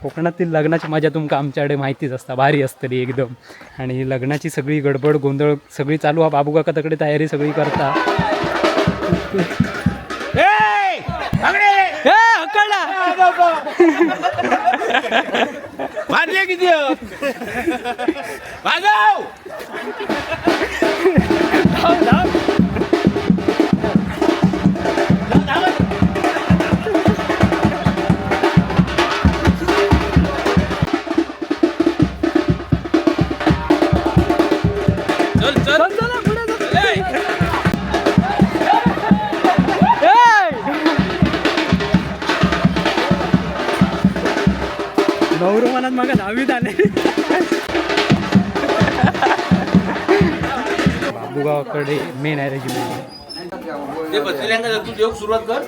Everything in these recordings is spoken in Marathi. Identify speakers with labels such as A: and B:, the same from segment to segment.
A: कोकणातील लग्नाची मजा तुमका आमच्याकडे माहितीच असता, भारी असतली एकदम. आणि लग्नाची सगळी गडबड गोंधळ सगळी चालू हा. बाबू काका तकडे तयारी सगळी करता.
B: किती
A: नवरो मनात मग 10वीत आले. बाबूगावाकडे मेन आहे
B: ते बसलेल्यांना तू देऊ सुरुवात कर.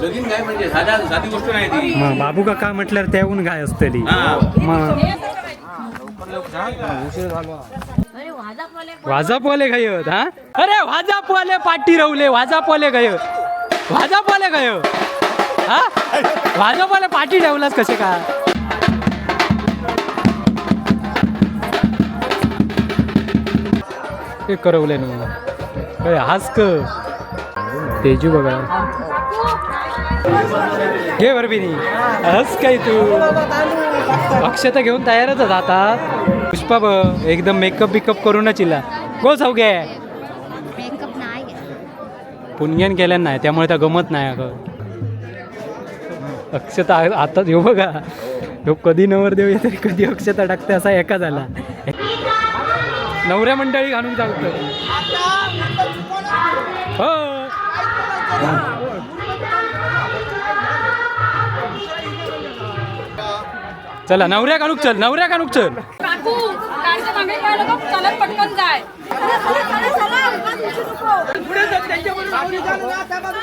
B: लगीन काय म्हणजे साधी गोष्ट नाही ती.
A: मग बाबू काका म्हटल्यावर त्याहून काय असतली. मग वाजापवाले गयत. हा अरे वाजापवाले पाठी रवले. वाजापवाले गयत. वाजापवाले गय हा वाजापवाले पाठी ठेवलास कसे का. ते करवले ना हाच क तेजू बघा घे बरबिनी हस काय तू. अक्षता घेऊन तयारच आता. पुष्पा बघ एकदम मेकअप बिकअप करूनच इला गो सावगे. पुण्यन केल्यान नाही त्यामुळे त्या गमत नाही अगं. अक्षता आता येऊ बघा ह्यो कधी नवरदेव येते कधी अक्षता टाकते असा एका झाला. नवऱ्या मंडळी घालून चालतं. हो चला नवऱ्या काढूक चल. नवऱ्या काढूक चल.
C: पटकन जाय.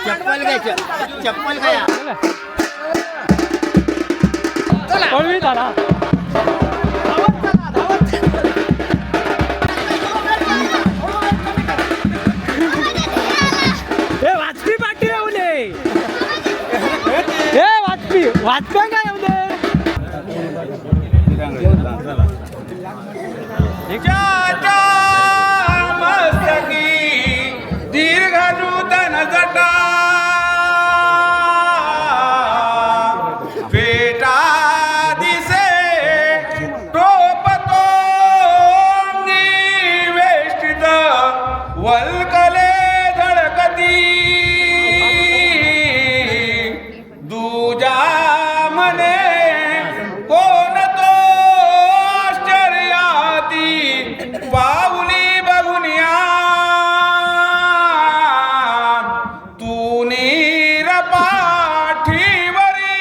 B: चप्पल घ्यायचं. चप्पल काय
A: पळवीत आला. हे वाजपी पाठी राहूले. हे वाजपी वाजपा काय राहू दे.
B: दीर्घ नूतन जटा पेटा दिसे टोपतो निवेष्टित वल्कले धडकती दुजा मने कोण तो आश्चर्याती पाऊली बघुनिया तू नीर पाठीवरी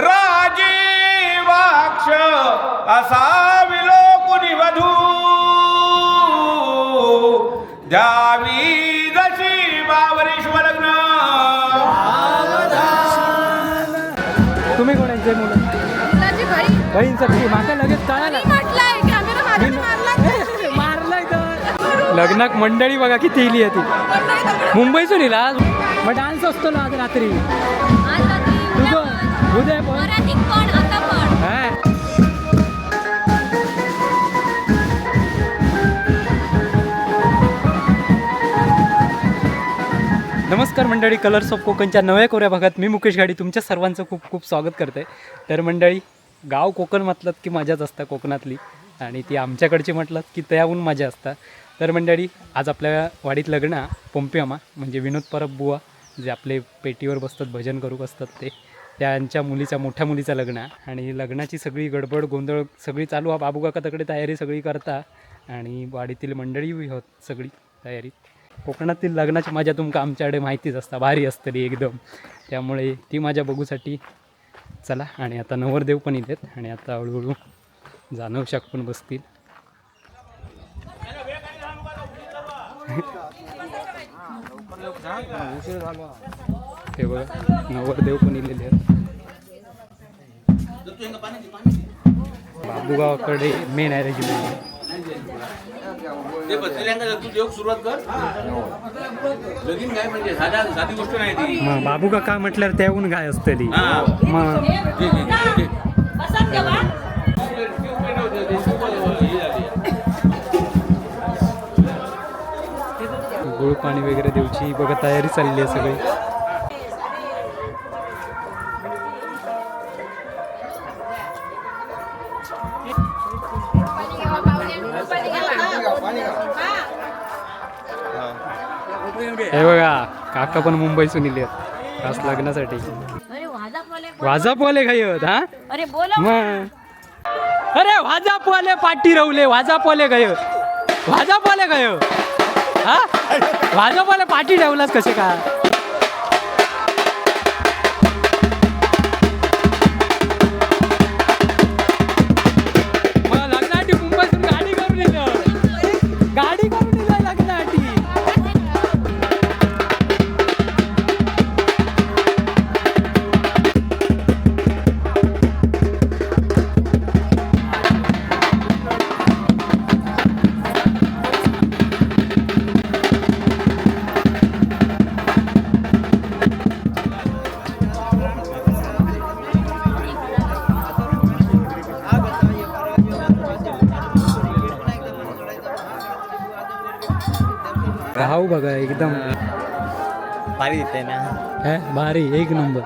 B: राजीवाक्ष असा विलोकुनी वधू द्यावी जशी बावरी शुभलग्न.
A: तुम्ही कोणाचे मुलं. बहीण सगळी माका लगेच कळाला. मारलाय तर लग्नाक मंडळी बघा किती इली ती. मुंबईसून इला मग डान्स असतो ना आज रात्री. तुझं उद्या नमस्कार मंडळी. कलर्स ऑफ कोकणच्या नव्या कोऱ्या भागात मी मुकेश गाडी तुमच्या सर्वांचं खूप खूप स्वागत करते. तर मंडळी गाव कोकण म्हटलं की मजाच असता कोकणातली. आणि ती आमच्याकडची म्हटलं की त्याहून मजा असता. तर मंडळी आज आपल्या वाडीत लग्न पंपियामा म्हणजे विनोद परब बुवा जे आपले पेटीवर बसतात भजन करूक असतात ते त्यांच्या मुलीचा मोठ्या मुलीचं लग्न. आणि लग्नाची सगळी गडबड गोंधळ सगळी चालू हा. बाबू काका तकडे तयारी सगळी करता आणि वाडीतील मंडळी होत सगळी तयारी. कोकणातील लग्नाची मजा तुमका आमच्याकडे माहितीच असता, भारी असतली एकदम. त्यामुळे ती मजा बघूसाठी चला. आणि आता नवरदेव पण येतात आणि आता हळूहळू जानवशाक पण बसतील. हे बघा नवरदेव पण इलेले आहेत. बाबूगावाकडे मेन आहे
B: ते बसलेल्यांना तू देऊ सुरुवात कर. लगीन काय म्हणजे साधी गोष्ट नाही ती.
A: मग बाबू काका म्हटल्यावर त्याहून काय असतली.
B: हा.
A: मग गुळ पाणी वगैरे देऊची बघा तयारी चालली आहे सगळी. हे बघा काका पण मुंबईसून इले खास लग्नासाठी. वाजापवाले काही होत हा.
C: अरे बोला
A: मग अरे वाजापवाले पाठी रवले वाजापवाले काय वाजापवाले काय हा वाजापवाले पाठी ठेवलास कसे का. मग लग्नासाठी मुंबईतून गाडी करून येलं गाडी करून येलं लग्नासाठी. भाऊ बघा एकदम
D: भारी दिसतंय ना.
A: है भारी एक नंबर.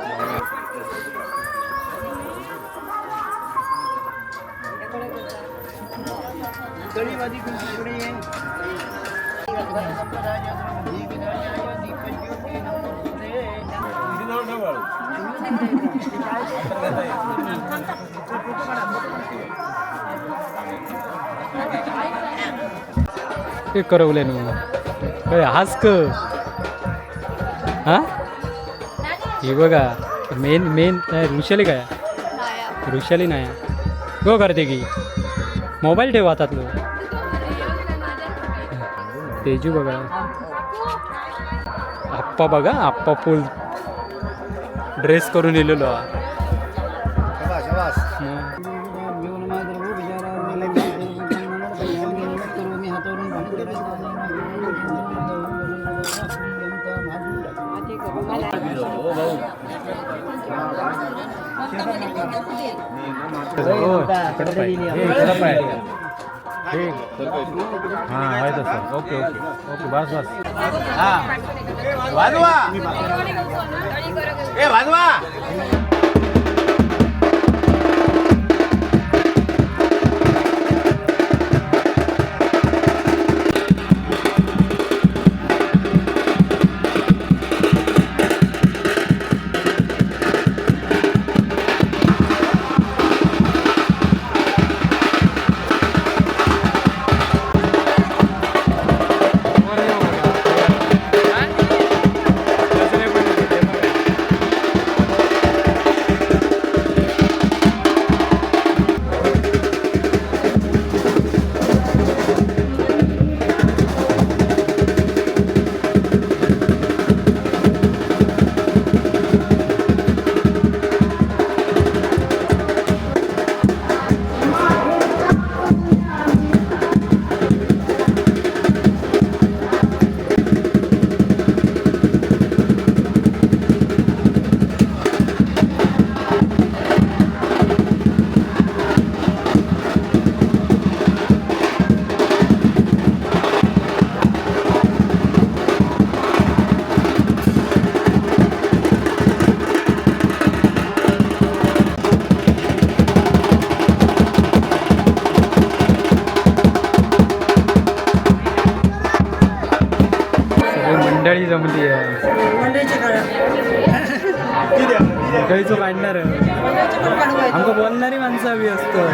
A: ते करवले ना काय हास क हा. हे बघा मेन ऋषाली काय ऋषाली नाही गो करते की मोबाईल ठेव हातातलं. तेजू बघा आप्पा बघा आप्पा फुल ड्रेस करून येलेलो.
D: ओके बस
B: वाजवा ए वाजवा. मंडळी जमली आहे. मंडळीचं काढणार आमचं बोलणारी माणसं हवी असतं.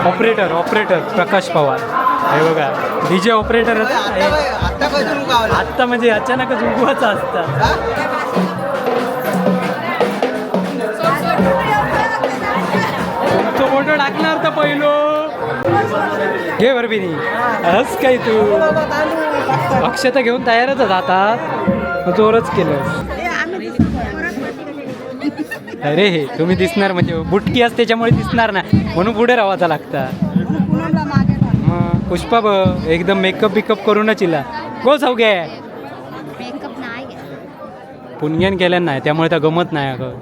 B: ऑपरेटर प्रकाश पवार हे बघा डीजे ऑपरेटर आत्ता म्हणजे अचानकच उगवायचा असता. तो फोटो टाकणार तर पहिलो घे बरबिनी हस काय तू अक्षता घेऊन तयारच जातात जोरच केलं.
A: अरे हे तुम्ही दिसणार म्हणजे बुटकी असते त्याच्यामुळे दिसणार नाही म्हणून पुढे राहायचा लागता. मग पुष्पा एकदम मेकअप बिकअप करूनच इला गो चौघे
C: मेकअप नाही
A: पुण्यन केल्यान नाही त्यामुळे तर गमत नाही अगं.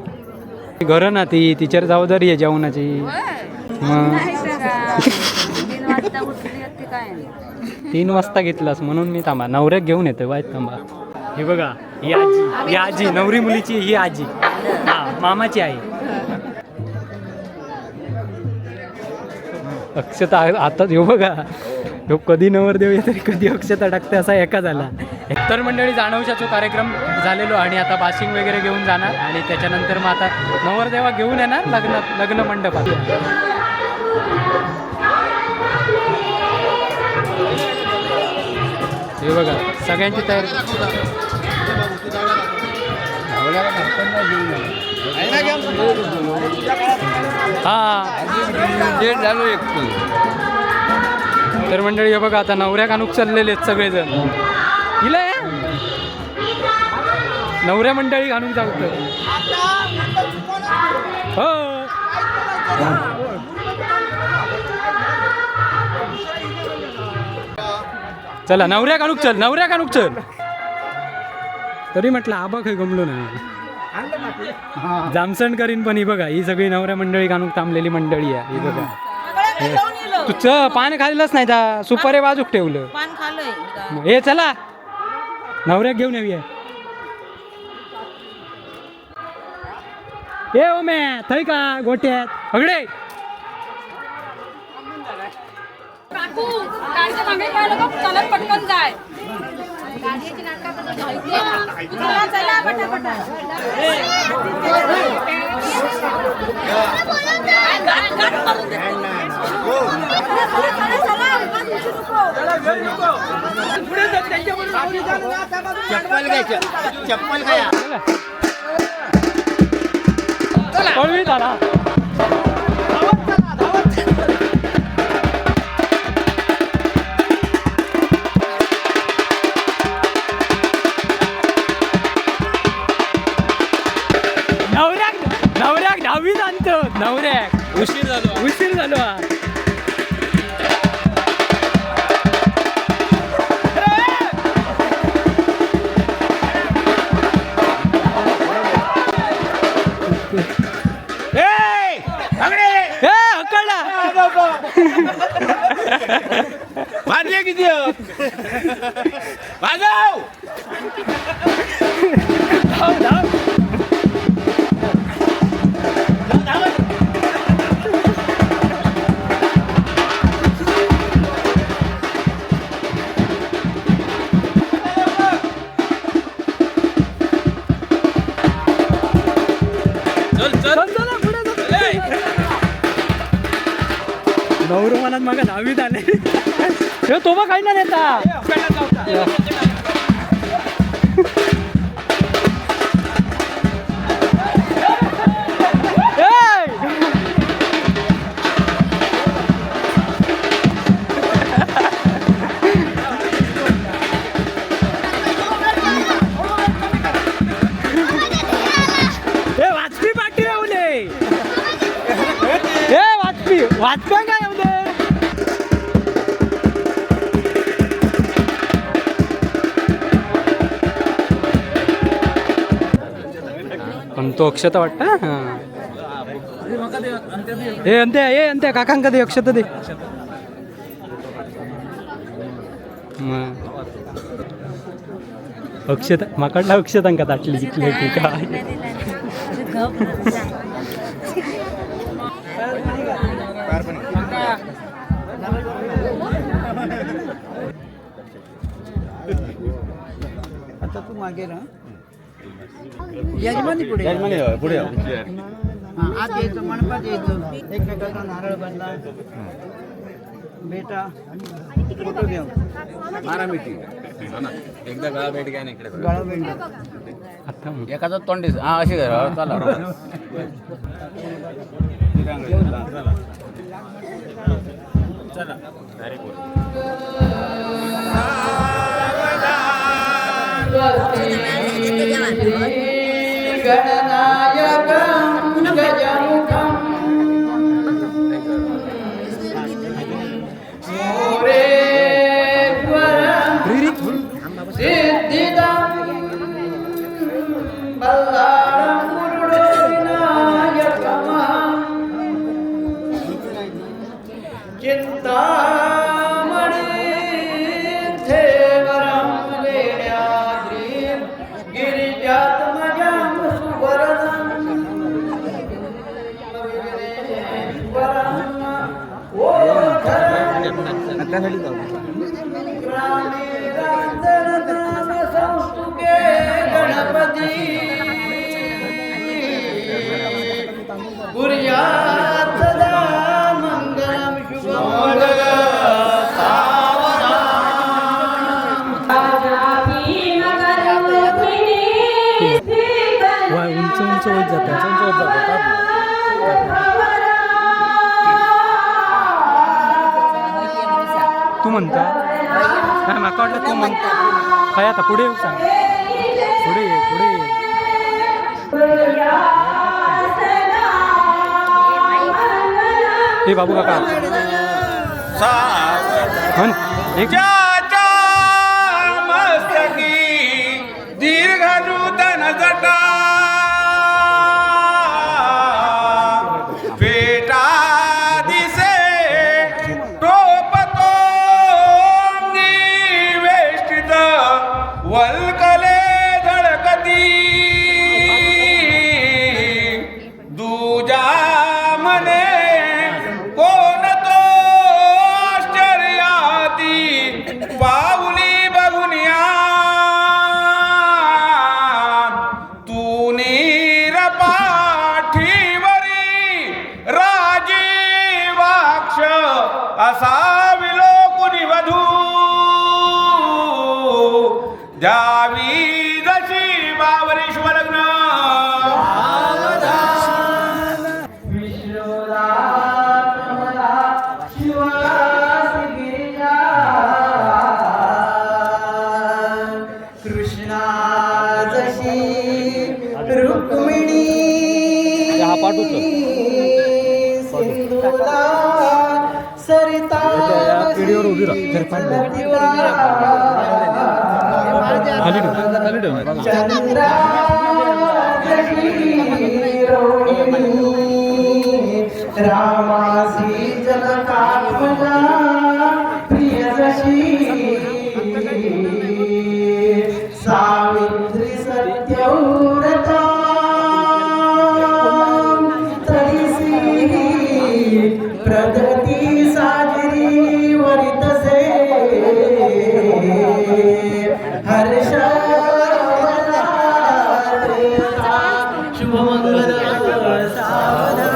A: घरं ना ती तिच्यावर जबाबदारी आहे जेवणाची. मग 3 वाजता घेतलास म्हणून मी थांबा नवऱ्याक घेऊन येतो वाईट थांबा. हे बघा ही आजी नवरी मुलीची ही आजी हा मामाची आई. अक्षता आता ह्यो बघा ह्यो कधी नवरदेव येते कधी अक्षता टाकते असा एका झाला. तर मंडळी जानवशाचा कार्यक्रम झालेलो आणि आता बाशिंग वगैरे घेऊन जाणार आणि त्याच्यानंतर मग आता नवरदेवा घेऊन येणार लग्न मंडपात. हे बघा सगळ्यांची तयारी. तर मंडळी हे बघा आता नवऱ्या कानूक चाललेले आहेत सगळेजण. हिला नवऱ्या मंडळी घालून चालतं हो. चला नवऱ्या कानूक चल. तरी म्हटलं आबा काही गमलो ना जामसण करीन पण ही बघा ही सगळी नवऱ्या मंडळी कानूक थांबलेली मंडळी आहे. ही बघा तुझं पान खाल्लंच नाही का सुपारी बाजूक ठेवलं. हे चला नवऱ्याक घेऊन येऊया. ए ओमे थंय का गोट्यात हगडे
C: पटकन जाय
B: चप्पल खाया
A: पळवीत आला. नवऱ्याक दहावीत आणतो नवऱ्याक उशीर झालो हा.
B: मारले किती वाजव
A: नवरू मनात मग दहावीत आले तो बघ काही ना नेता. वाजपी पाठी राहूले वाजपा काय राहू दे. पण तो अक्षता वाटतं हां हे अंत्या काकांका दे अक्षता दे. अक्षता माकडला अक्षतांका ताटली जितली की काय
E: आता तू मागे ना यजमानी पुढे
B: पुढे
E: आज यायचं मंडपात यायचं एकमेकाचा नारळ बांधला बेटा फोटो घेऊ
B: मारा मिठी एकदा गळा भेट घ्या इकडे
E: गळा बेंड
A: आता
B: एखादा तोंडी हा अशी चला चला
E: गणनायक गजमुखम् मोरेश्वरम् सिद्धिदम् बल्लाळं गुरुविनायकमहम् चिन्तामणिधेवरं लेण्याद्रिं गिरिजात्मजं सुवरदम् संस्तुके गणपती गुर्यात् सदा मंगलम
A: उंच उंच होत जातात. तू म्हणता काय माका वाटलं तू म्हणता काय आता पुढे येऊ सांग पुढे ये हे बाबू काका म्हण एक
B: मस्तकी दीर्घ नूतन जटा पेटा दिसे टोपतो वेष्टित वल्कले धडकती दूजा मने कोण तो आश्चर्याती पाऊली बघुनिया तू नीर पाठीवरी राजीवाक्ष असा विलोकुनी वधू द्यावी जशी बावरी शुभलग्न
E: कृष्णा जशी रुक्मिणी
A: हा पाठ होतं.
E: सिंधुला सरिता
A: पिढीवर उभी
E: चंद्रा रामासी जनकात्मजा प्रिय जशी सावित्री सत्यव्रता तरीसी प्रगती साजरी वरितसे हर्ष शुभमंगल सावधान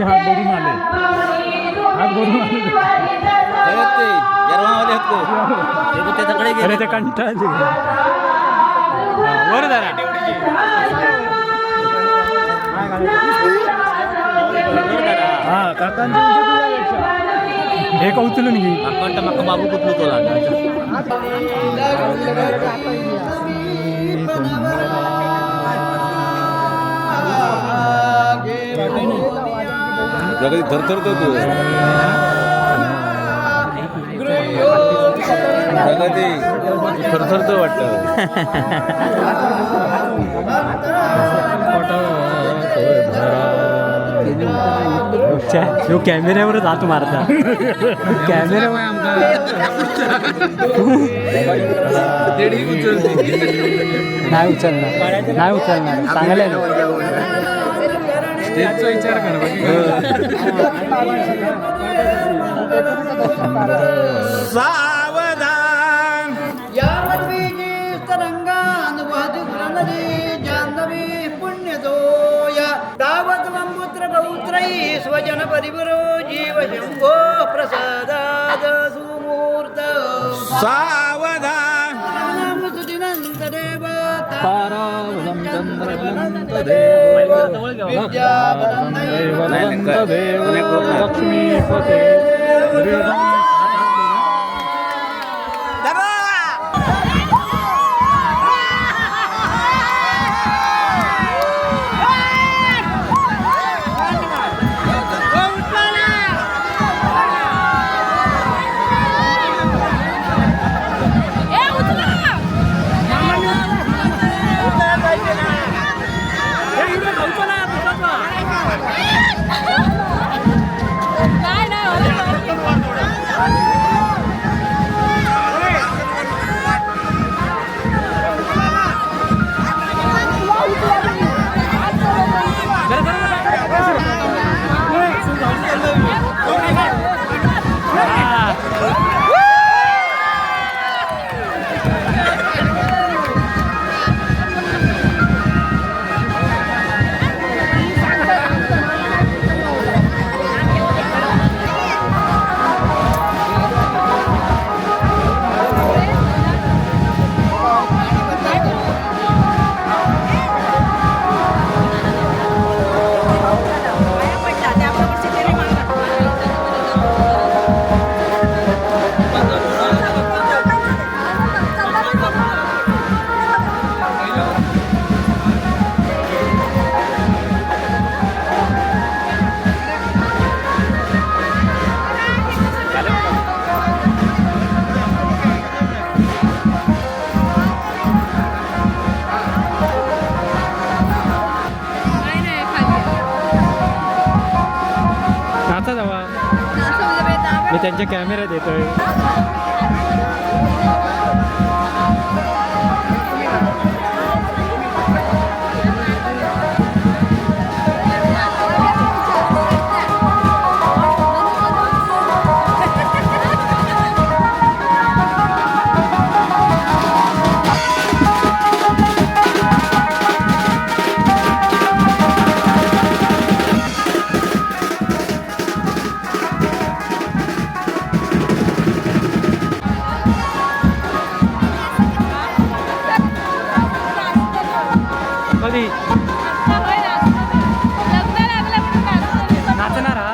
D: हात भरून आले
A: अरे ते कंटाळले वर जरा
D: हा काकांची
A: हे का उचलून घे
D: माका बाबू कुठलो तो
B: प्रगती थरथरतो तू प्रगती थरथरतो
A: वाटतं कॅमेऱ्यावरच हात मारता कॅमेऱ्यावर नाही उचलणार चांगलं स्टेजचा विचार
B: सावधान
E: यावद्वीजी तरंगान वधुग्रनदी जाह्नवी पुण्यदोया तावत् वम्पुत्र पौत्रैः स्वजन परिवरो जीव शम्भो प्रसादाद सुमूर्त
B: सावधान
E: सुदिनन्तदेव
A: लक्ष्मीपते त्यांच्या कॅमेऱ्यात येतोय. कधी नाचणार हा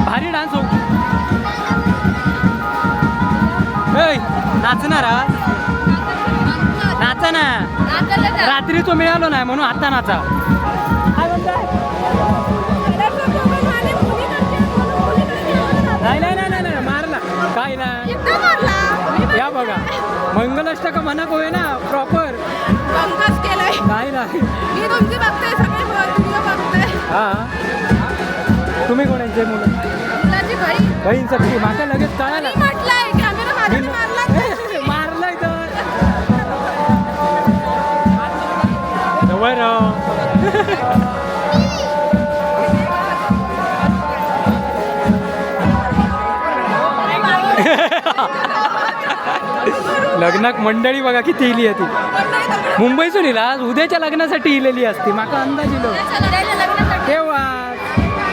A: भारी डान्स हो. नाचणार हा नाचा ना. रात्री तो मिळालो नाही म्हणून आता नाचा. नाही नाही नाही नाही मारला काय नाही. या बघा मंगलाष्टक म्हणा होय ना प्रॉपर. नाही नाही हा तुम्ही कोणाचे मुलं बहीण सगळी माका लगेच कळायला मारलाय तर बरं. लग्नाक मंडळी बघा किती इली आहे ती. मुंबईसून येईल आज उद्याच्या लग्नासाठी इलेली असती. माका अंदाज इलो तेव्हा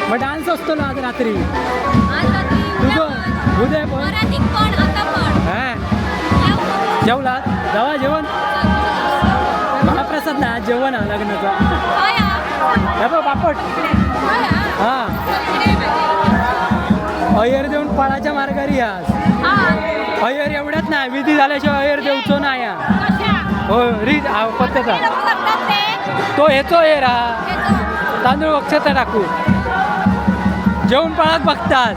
A: मग डान्स असतो ना आज रात्री तुझं उद्या पण हा जेवलात जावा जेवण महाप्रसाद ना जेवण हा लग्नाचा. हे बघ पापड हा अय्यर देऊन पळाच्या मार्गारी आज. अय्यर एवढ्यात नाही विधी झाल्याशिवाय अय्यर देऊचो नाही या. हो रीत पद्धत तो हेचो ये रा तांदूळ वक्षता टाकू जेवण पळाक बघतास.